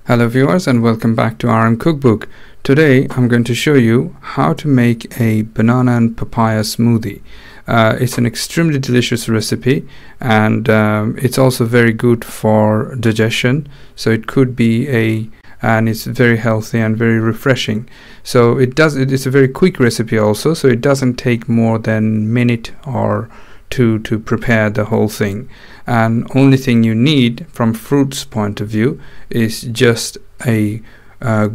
Hello viewers, and welcome back to RM Cookbook. Today I'm going to show you how to make a banana and papaya smoothie. It's an extremely delicious recipe, and it's also very good for digestion, so it could be and it's very healthy and very refreshing. So it's a very quick recipe also, so it doesn't take more than a minute or two to prepare the whole thing. And only thing you need from fruits point of view is just a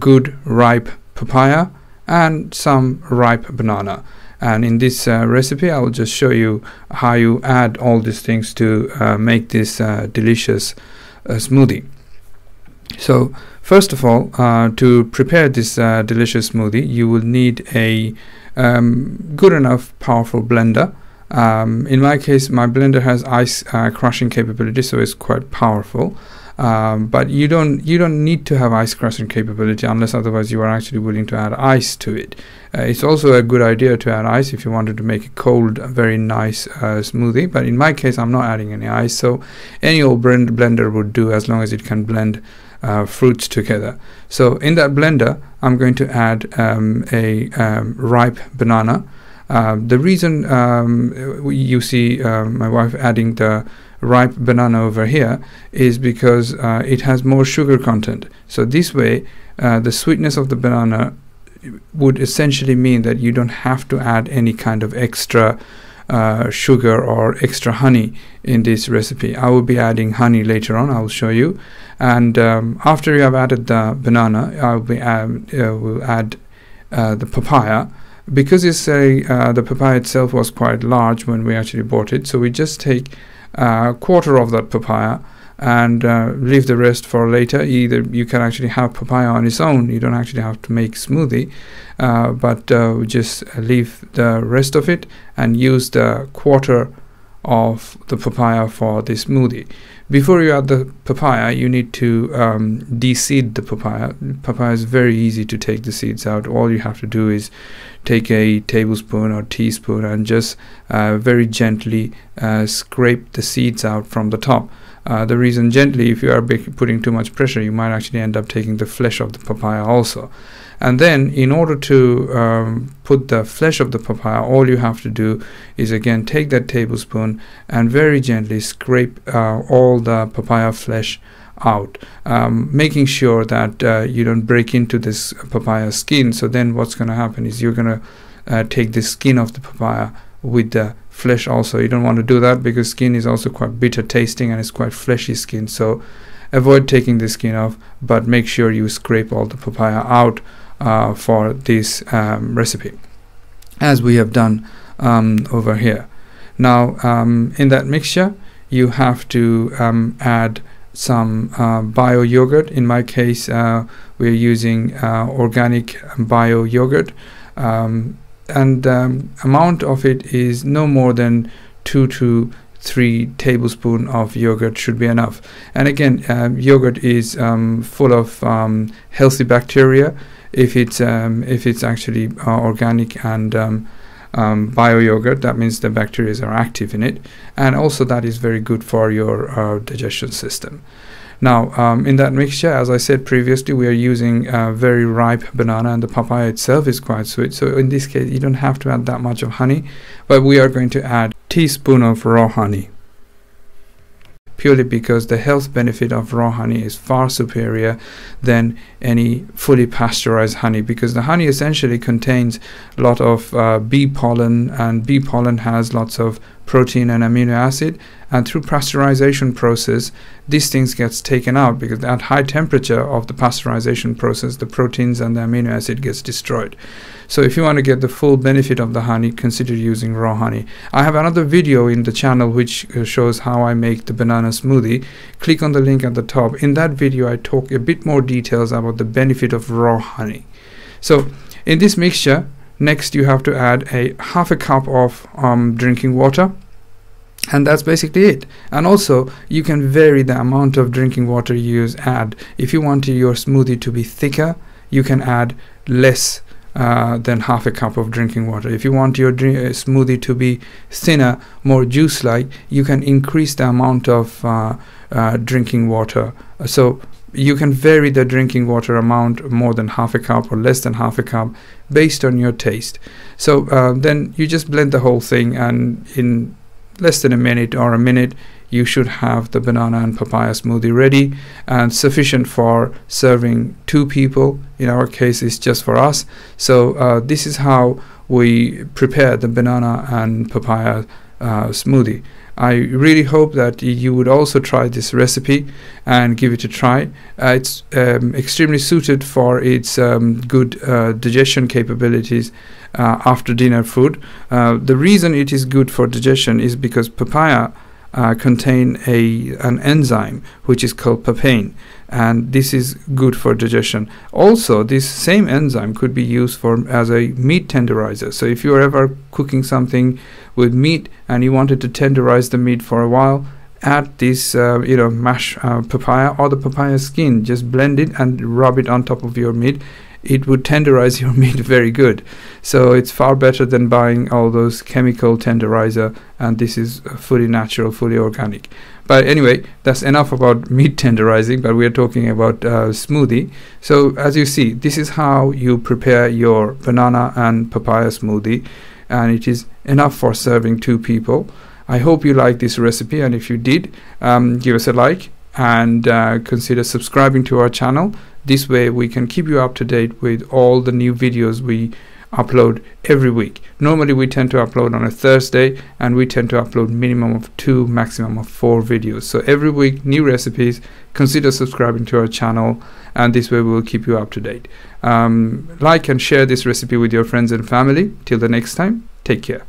good ripe papaya and some ripe banana. And in this recipe I will just show you how you add all these things to make this delicious smoothie. So first of all, to prepare this delicious smoothie, you will need a good enough powerful blender. In my case, my blender has ice crushing capability, so it's quite powerful. But you don't need to have ice crushing capability unless otherwise you are actually willing to add ice to it. It's also a good idea to add ice if you wanted to make a cold, very nice smoothie. But in my case, I'm not adding any ice, so any old blender would do as long as it can blend fruits together. So in that blender, I'm going to add a ripe banana. The reason you see my wife adding the ripe banana over here is because it has more sugar content. So this way the sweetness of the banana would essentially mean that you don't have to add any kind of extra sugar or extra honey in this recipe. I will be adding honey later on. I will show you. And after you have added the banana, I will add the papaya. Because the papaya itself was quite large when we actually bought it, so we just take a quarter of that papaya and leave the rest for later. Either you can actually have papaya on its own, you don't actually have to make smoothie, but we just leave the rest of it and use the quarter of the papaya for the smoothie. Before you add the papaya, you need to de-seed the papaya. Papaya is very easy to take the seeds out. All you have to do is take a tablespoon or teaspoon and just very gently scrape the seeds out from the top. The reason gently, if you are putting too much pressure, you might actually end up taking the flesh of the papaya also. And then in order to put the flesh of the papaya, all you have to do is again take that tablespoon and very gently scrape all the papaya flesh out, making sure that you don't break into this papaya skin. So then what's going to happen is you're going to take the skin of the papaya with the flesh also. You don't want to do that because skin is also quite bitter tasting and it's quite fleshy skin. So avoid taking the skin off, but make sure you scrape all the papaya out for this recipe, as we have done over here. Now in that mixture you have to add some bio yogurt. In my case we're using organic bio yogurt, and amount of it is no more than 2 to 3 tablespoons of yogurt should be enough. And again, yogurt is full of healthy bacteria if it's actually organic and bio yogurt. That means the bacteria are active in it, and also that is very good for your digestion system. Now in that mixture, as I said previously, we are using very ripe banana, and the papaya itself is quite sweet, so in this case you don't have to add that much of honey, but we are going to add a teaspoon of raw honey, purely because the health benefit of raw honey is far superior than any fully pasteurized honey, because the honey essentially contains a lot of bee pollen, and bee pollen has lots of protein and amino acid, and through pasteurization process these things gets taken out, because at high temperature of the pasteurization process the proteins and the amino acid gets destroyed. So if you want to get the full benefit of the honey, consider using raw honey. I have another video in the channel which shows how I make the banana smoothie. Click on the link at the top. In that video I talk a bit more details about the benefit of raw honey. So in this mixture, next you have to add half a cup of drinking water, and that's basically it. And also you can vary the amount of drinking water you add. If you want your smoothie to be thicker, you can add less than half a cup of drinking water. If you want your smoothie to be thinner, more juice like, you can increase the amount of drinking water. So You can vary the drinking water amount more than half a cup or less than half a cup based on your taste. So then you just blend the whole thing, and in less than a minute or a minute you should have the banana and papaya smoothie ready and sufficient for serving 2 people. In our case, it's just for us. So this is how we prepare the banana and papaya smoothie. I really hope that you would also try this recipe and give it a try. It's extremely suited for its good digestion capabilities after dinner food. The reason it is good for digestion is because papaya contain an enzyme which is called papain, and this is good for digestion. Also, this same enzyme could be used as a meat tenderizer. So if you are ever cooking something with meat and you wanted to tenderize the meat for a while, add this mashed papaya or the papaya skin, just blend it and rub it on top of your meat. It would tenderize your meat very good. So it's far better than buying all those chemical tenderizer, and this is fully natural, fully organic. But anyway, that's enough about meat tenderizing, but we are talking about smoothie. So as you see, this is how you prepare your banana and papaya smoothie, and it is enough for serving 2 people. I hope you like this recipe, and if you did, give us a like and consider subscribing to our channel. This way we can keep you up to date with all the new videos we upload every week. Normally we tend to upload on a Thursday, and we tend to upload minimum of 2, maximum of 4 videos. So every week, new recipes. Consider subscribing to our channel, and this way we will keep you up to date. Like and share this recipe with your friends and family. Till the next time, take care.